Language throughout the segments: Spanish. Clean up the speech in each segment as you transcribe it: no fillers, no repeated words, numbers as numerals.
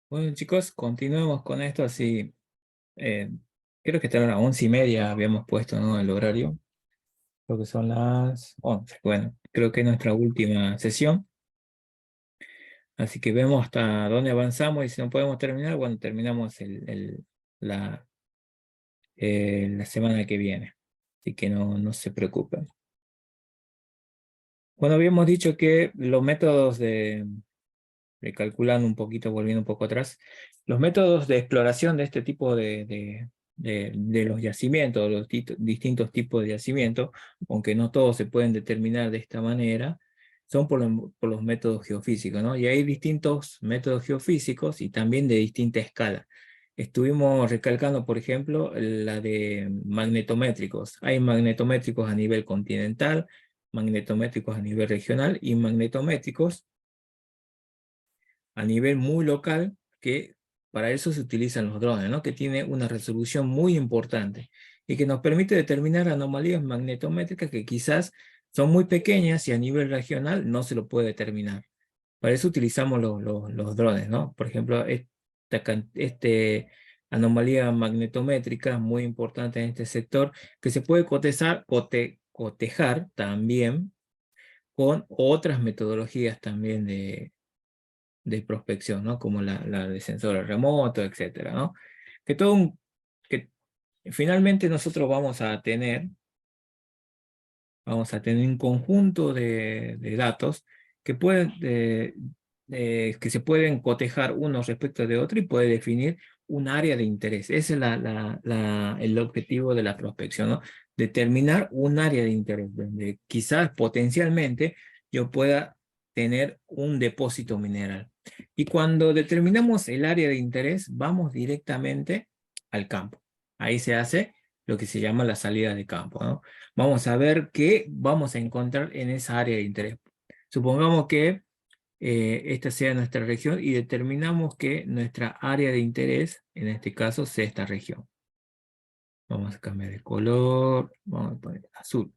Bueno, chicos, continuemos con esto así. eh, Creo que hasta las 11:30 habíamos puesto, ¿no?, el horario. Creo que son las 11. Bueno, creo que es nuestra última sesión. Así que vemos hasta dónde avanzamos y si no podemos terminar, bueno, terminamos la semana que viene. Así que no se preocupen. Bueno, habíamos dicho que los métodos recalculando un poquito, volviendo un poco atrás, los métodos de exploración de este tipo de los yacimientos, los distintos tipos de yacimientos, aunque no todos se pueden determinar de esta manera, son por los métodos geofísicos, ¿no? Y hay distintos métodos geofísicos y también de distinta escala. Estuvimos recalcando, por ejemplo, la de magnetométricos. Hay magnetométricos a nivel continental, magnetométricos a nivel regional y magnetométricos a nivel muy local, que para eso se utilizan los drones, ¿no?, que tiene una resolución muy importante y que nos permite determinar anomalías magnetométricas que quizás son muy pequeñas y a nivel regional no se lo puede determinar. Para eso utilizamos los drones, ¿no? Por ejemplo, anomalía magnetométrica muy importante en este sector, que se puede cotejar también con otras metodologías también de prospección, ¿no? Como la de sensores remotos, etcétera, ¿no? Que que finalmente nosotros vamos a tener un conjunto de datos que que se pueden cotejar unos respecto de otro y puede definir un área de interés. Ese es el objetivo de la prospección, ¿no? Determinar un área de interés, donde quizás potencialmente yo pueda tener un depósito mineral. Y cuando determinamos el área de interés, vamos directamente al campo. Ahí se hace lo que se llama la salida de campo, ¿no? Vamos a ver qué vamos a encontrar en esa área de interés. Supongamos que esta sea nuestra región y determinamos que nuestra área de interés, en este caso, sea esta región. Vamos a cambiar de color, vamos a poner azul.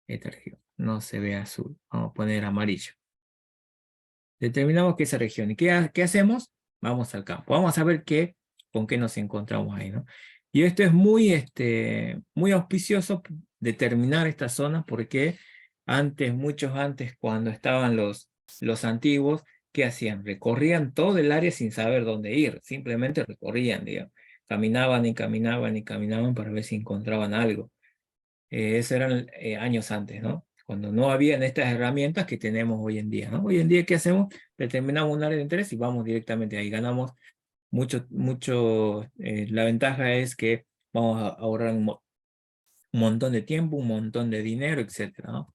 Esta región no se ve azul, vamos a poner amarillo. Determinamos que esa región. ¿Y qué hacemos? Vamos al campo. Vamos a ver con qué nos encontramos ahí, ¿no? Y esto es muy auspicioso determinar esta zona porque muchos antes, cuando estaban los antiguos, ¿qué hacían? Recorrían todo el área sin saber dónde ir. Simplemente recorrían, digamos. Caminaban y caminaban y caminaban para ver si encontraban algo. Eso eran años antes, ¿no? Cuando no habían estas herramientas que tenemos hoy en día, ¿no? Hoy en día, ¿qué hacemos? Determinamos un área de interés y vamos directamente ahí. Ganamos mucho. La ventaja es que vamos a ahorrar un montón de tiempo, un montón de dinero, etcétera, ¿no?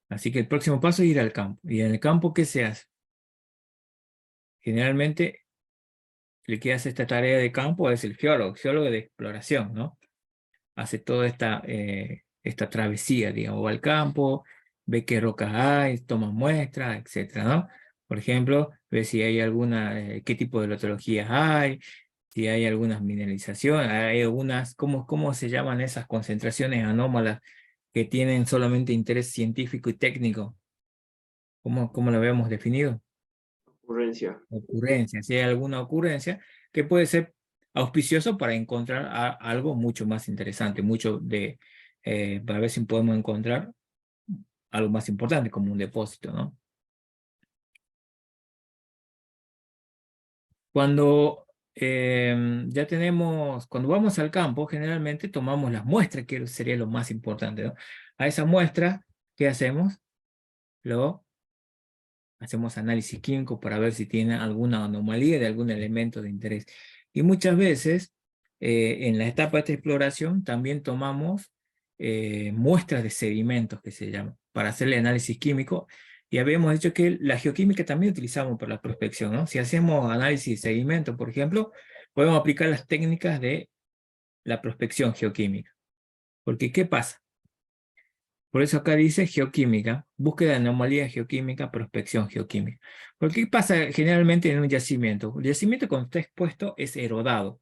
Así que el próximo paso es ir al campo. ¿Y en el campo qué se hace? Generalmente, el que hace esta tarea de campo es el geólogo de exploración, ¿no? Hace toda esta travesía, digamos, va al campo, ve qué rocas hay, toma muestras, etcétera, ¿no? Por ejemplo, ve si hay qué tipo de lotologías hay, si hay algunas mineralizaciones, hay ¿cómo se llaman esas concentraciones anómalas que tienen solamente interés científico y técnico? ¿Cómo lo habíamos definido? Ocurrencia. Ocurrencia, si hay alguna ocurrencia que puede ser auspicioso para encontrar algo mucho más interesante, para ver si podemos encontrar algo más importante como un depósito, ¿no? Cuando cuando vamos al campo, generalmente tomamos las muestras, que sería lo más importante, ¿no? A esa muestra, ¿qué hacemos? Hacemos análisis químico para ver si tiene alguna anomalía de algún elemento de interés. Y muchas veces, en la etapa de esta exploración, también tomamos muestras de sedimentos, que se llaman, para hacer el análisis químico. Y habíamos dicho que la geoquímica también utilizamos para la prospección, ¿no? Si hacemos análisis de sedimentos, por ejemplo, podemos aplicar las técnicas de la prospección geoquímica. Porque, ¿qué pasa? Por eso acá dice geoquímica, búsqueda de anomalías geoquímica, prospección geoquímica. Porque ¿qué pasa generalmente en un yacimiento? El yacimiento cuando está expuesto es erodado.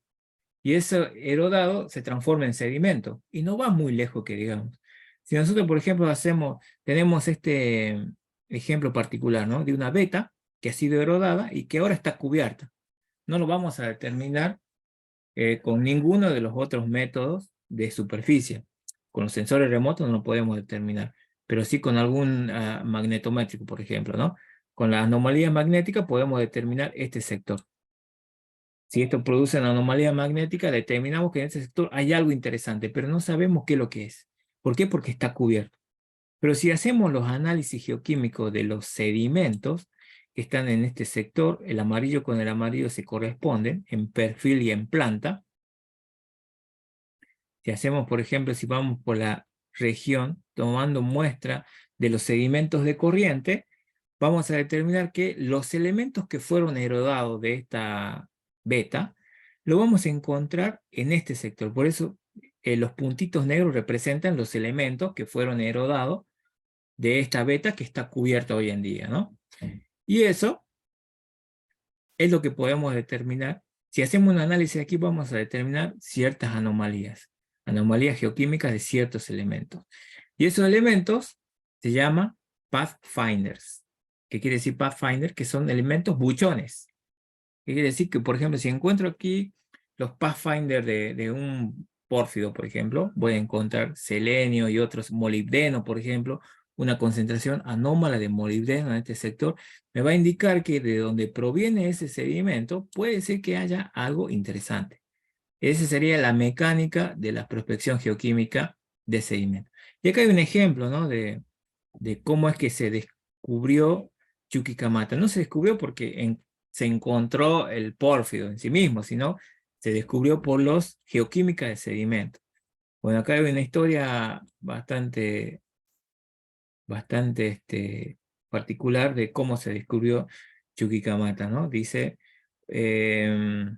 Y ese erodado se transforma en sedimento. Y no va muy lejos que digamos. Si nosotros, por ejemplo, tenemos este ejemplo particular, ¿no? De una beta que ha sido erodada y que ahora está cubierta. No lo vamos a determinar con ninguno de los otros métodos de superficie. Con los sensores remotos no lo podemos determinar, pero sí con algún magnetométrico, por ejemplo, ¿no? Con la anomalía magnética podemos determinar este sector. Si esto produce una anomalía magnética, determinamos que en ese sector hay algo interesante, pero no sabemos qué es lo que es. ¿Por qué? Porque está cubierto. Pero si hacemos los análisis geoquímicos de los sedimentos que están en este sector, el amarillo con el amarillo se corresponden en perfil y en planta. Si hacemos, por ejemplo, si vamos por la región, tomando muestra de los sedimentos de corriente, vamos a determinar que los elementos que fueron erodados de esta beta, lo vamos a encontrar en este sector. Por eso los puntitos negros representan los elementos que fueron erodados de esta beta que está cubierta hoy en día, ¿no? Y eso es lo que podemos determinar. Si hacemos un análisis aquí, vamos a determinar ciertas anomalías geoquímicas de ciertos elementos. Y esos elementos se llaman pathfinders. ¿Qué quiere decir pathfinder? Que son elementos buchones. ¿Qué quiere decir? Que, por ejemplo, si encuentro aquí los pathfinders de un pórfido, por ejemplo, voy a encontrar selenio y otros, molibdeno, por ejemplo, una concentración anómala de molibdeno en este sector, me va a indicar que de donde proviene ese sedimento puede ser que haya algo interesante. Esa sería la mecánica de la prospección geoquímica de sedimento. Y acá hay un ejemplo, ¿no? de cómo es que se descubrió Chuquicamata. No se descubrió porque se encontró el pórfido en sí mismo, sino se descubrió por los geoquímicas de sedimento. Bueno, acá hay una historia bastante particular de cómo se descubrió Chuquicamata, ¿no? Dice que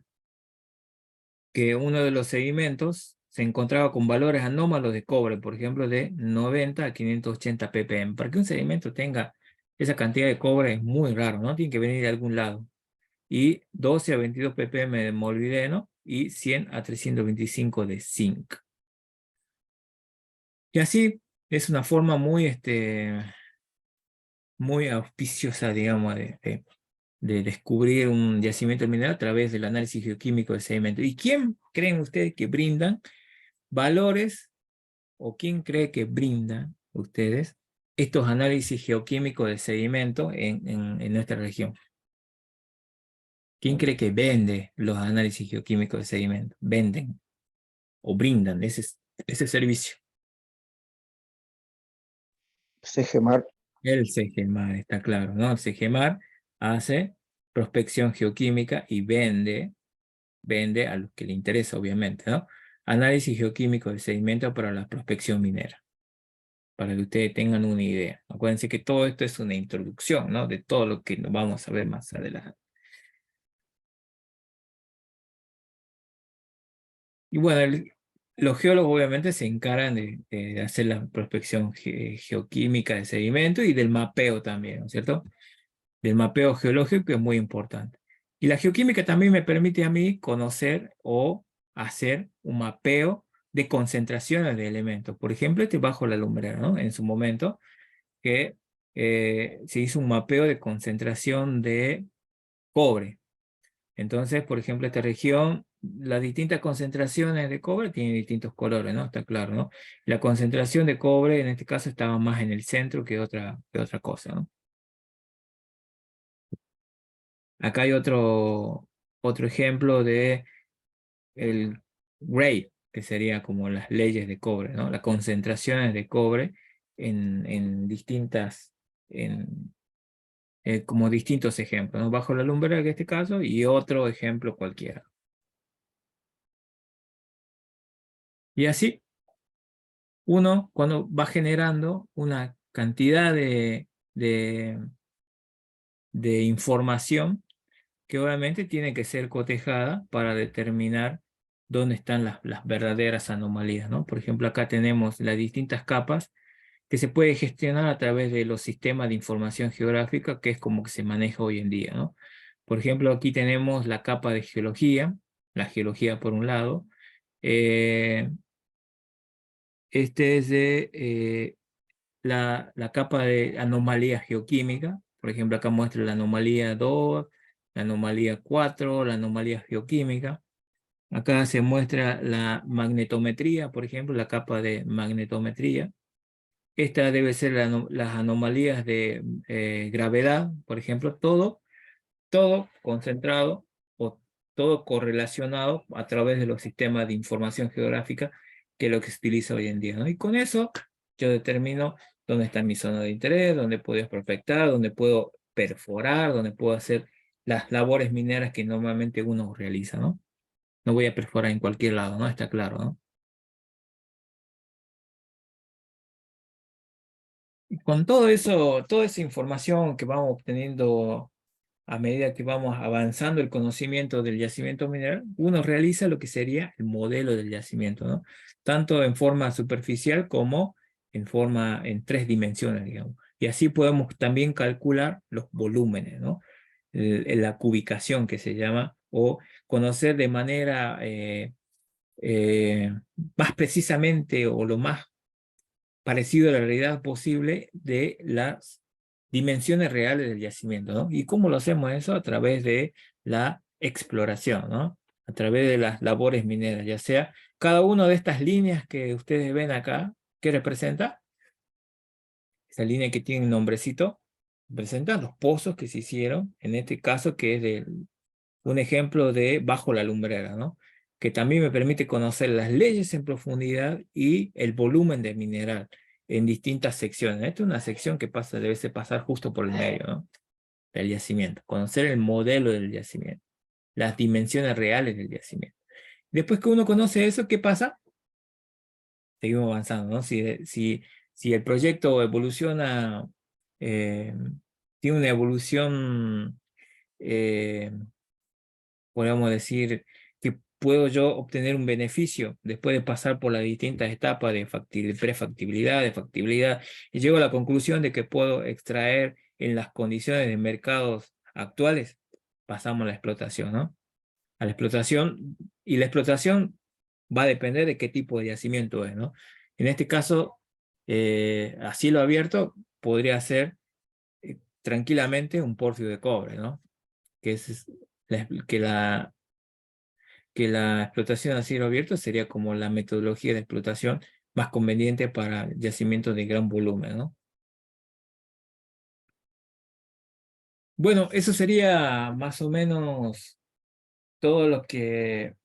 uno de los sedimentos se encontraba con valores anómalos de cobre, por ejemplo, de 90 a 580 ppm. Para que un sedimento tenga esa cantidad de cobre es muy raro, ¿no? Tiene que venir de algún lado. Y 12 a 22 ppm de molibdeno y 100 a 325 de zinc. Y así es una forma muy auspiciosa, digamos, de descubrir un yacimiento mineral a través del análisis geoquímico del sedimento. ¿Y quién creen ustedes que brindan valores o quién cree que brindan ustedes estos análisis geoquímicos de sedimento en nuestra región? ¿Quién cree que vende los análisis geoquímicos de sedimento? Venden o brindan ese servicio. CGMAR. El CGMAR, está claro, ¿no? El CGMAR hace prospección geoquímica y vende a los que le interesa, obviamente, ¿no? Análisis geoquímico de sedimento para la prospección minera, para que ustedes tengan una idea. Acuérdense que todo esto es una introducción, ¿no? De todo lo que nos vamos a ver más adelante. Y bueno, los geólogos obviamente se encargan de hacer la prospección geoquímica de sedimento y del mapeo también, ¿no es cierto? Del mapeo geológico, que es muy importante. Y la geoquímica también me permite a mí conocer o hacer un mapeo de concentraciones de elementos. Por ejemplo, este bajo la lumbrera, ¿no? En su momento, que se hizo un mapeo de concentración de cobre. Entonces, por ejemplo, esta región, las distintas concentraciones de cobre tienen distintos colores, ¿no? Está claro, ¿no? La concentración de cobre, en este caso, estaba más en el centro que otra cosa, ¿no? Acá hay otro ejemplo de el grade, que sería como las leyes de cobre, ¿no? Las concentraciones de cobre en distintas, como distintos ejemplos, ¿no? Bajo la lumbrera en este caso y otro ejemplo cualquiera. Y así, uno cuando va generando una cantidad de información que obviamente tiene que ser cotejada para determinar dónde están las verdaderas anomalías, ¿no? Por ejemplo, acá tenemos las distintas capas que se puede gestionar a través de los sistemas de información geográfica, que es como que se maneja hoy en día, ¿no? Por ejemplo, aquí tenemos la capa de geología, la geología por un lado, eh, Este es de la capa de anomalía geoquímica. Por ejemplo, acá muestra la anomalía 2, la anomalía 4, la anomalía geoquímica. Acá se muestra la magnetometría, por ejemplo, la capa de magnetometría. Esta debe ser las anomalías de gravedad, por ejemplo, todo concentrado o todo correlacionado a través de los sistemas de información geográfica, que es lo que se utiliza hoy en día, ¿no? Y con eso yo determino dónde está mi zona de interés, dónde puedo prospectar, dónde puedo perforar, dónde puedo hacer las labores mineras que normalmente uno realiza, ¿no? No voy a perforar en cualquier lado, ¿no? Está claro, ¿no? Y con todo eso, toda esa información que vamos obteniendo a medida que vamos avanzando el conocimiento del yacimiento mineral, uno realiza lo que sería el modelo del yacimiento, ¿no? Tanto en forma superficial como en 3 dimensiones, digamos. Y así podemos también calcular los volúmenes, ¿no? La cubicación que se llama, o conocer de manera más precisamente o lo más parecido a la realidad posible de las dimensiones reales del yacimiento, ¿no? ¿Y cómo lo hacemos eso? A través de la exploración, ¿no? A través de las labores mineras, ya sea cada una de estas líneas que ustedes ven acá, ¿qué representa? Esa línea que tiene un nombrecito, representa los pozos que se hicieron, en este caso que es un ejemplo de bajo la lumbrera, ¿no? Que también me permite conocer las leyes en profundidad y el volumen del mineral en distintas secciones. Esta es una sección que debe pasar justo por el medio, ¿no? Del yacimiento. Conocer el modelo del yacimiento, las dimensiones reales del yacimiento. Después que uno conoce eso, ¿qué pasa? Seguimos avanzando, ¿no? Si el proyecto evoluciona, eh, tiene una evolución eh, podríamos decir que puedo yo obtener un beneficio después de pasar por las distintas etapas de prefactibilidad, de factibilidad, y llego a la conclusión de que puedo extraer en las condiciones de mercados actuales, pasamos a la explotación, ¿no? A la explotación, y la explotación va a depender de qué tipo de yacimiento es, ¿no? En este caso, a cielo abierto, podría ser tranquilamente un porfio de cobre, ¿no? Que es que la explotación a cielo abierto sería como la metodología de explotación más conveniente para yacimientos de gran volumen, ¿no? Bueno, eso sería más o menos todo lo que,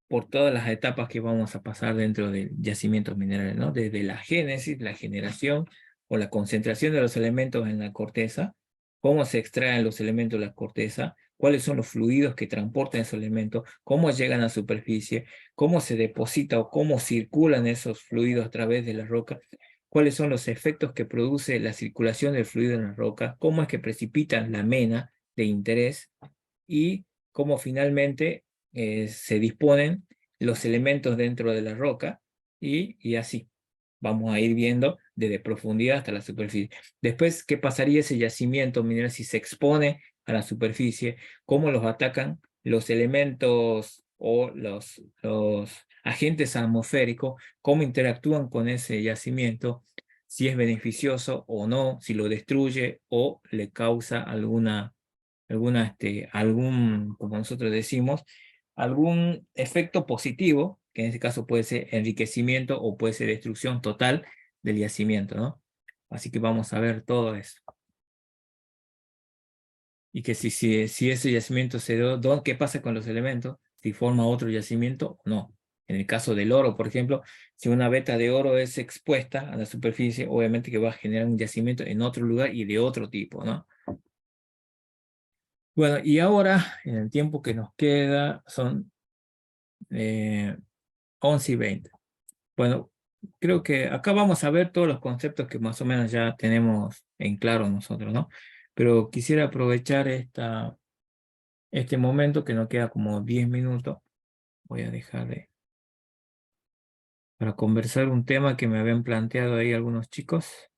por todas las etapas que vamos a pasar dentro de yacimientos minerales, ¿no? Desde la génesis, la generación o la concentración de los elementos en la corteza, cómo se extraen los elementos de la corteza, cuáles son los fluidos que transportan esos elementos, cómo llegan a superficie, cómo se deposita o cómo circulan esos fluidos a través de la roca, cuáles son los efectos que produce la circulación del fluido en la roca, cómo es que precipitan la mena de interés y cómo finalmente se disponen los elementos dentro de la roca y así vamos a ir viendo desde profundidad hasta la superficie. Después, ¿qué pasaría ese yacimiento mineral si se expone a la superficie? ¿Cómo los atacan los elementos o los agentes atmosféricos? ¿Cómo interactúan con ese yacimiento? Si es beneficioso o no, si lo destruye o le causa algún, como nosotros decimos, algún efecto positivo, que en este caso puede ser enriquecimiento o puede ser destrucción total del yacimiento, ¿no? Así que vamos a ver todo eso. Y que si ese yacimiento ¿qué pasa con los elementos? Si forma otro yacimiento o no. En el caso del oro, por ejemplo, si una veta de oro es expuesta a la superficie, obviamente que va a generar un yacimiento en otro lugar y de otro tipo, ¿no? Bueno, y ahora, en el tiempo que nos queda, son 11:20. Bueno, creo que acá vamos a ver todos los conceptos que más o menos ya tenemos en claro nosotros, ¿no? Pero quisiera aprovechar este momento que nos queda como 10 minutos. Voy a dejar para conversar un tema que me habían planteado ahí algunos chicos.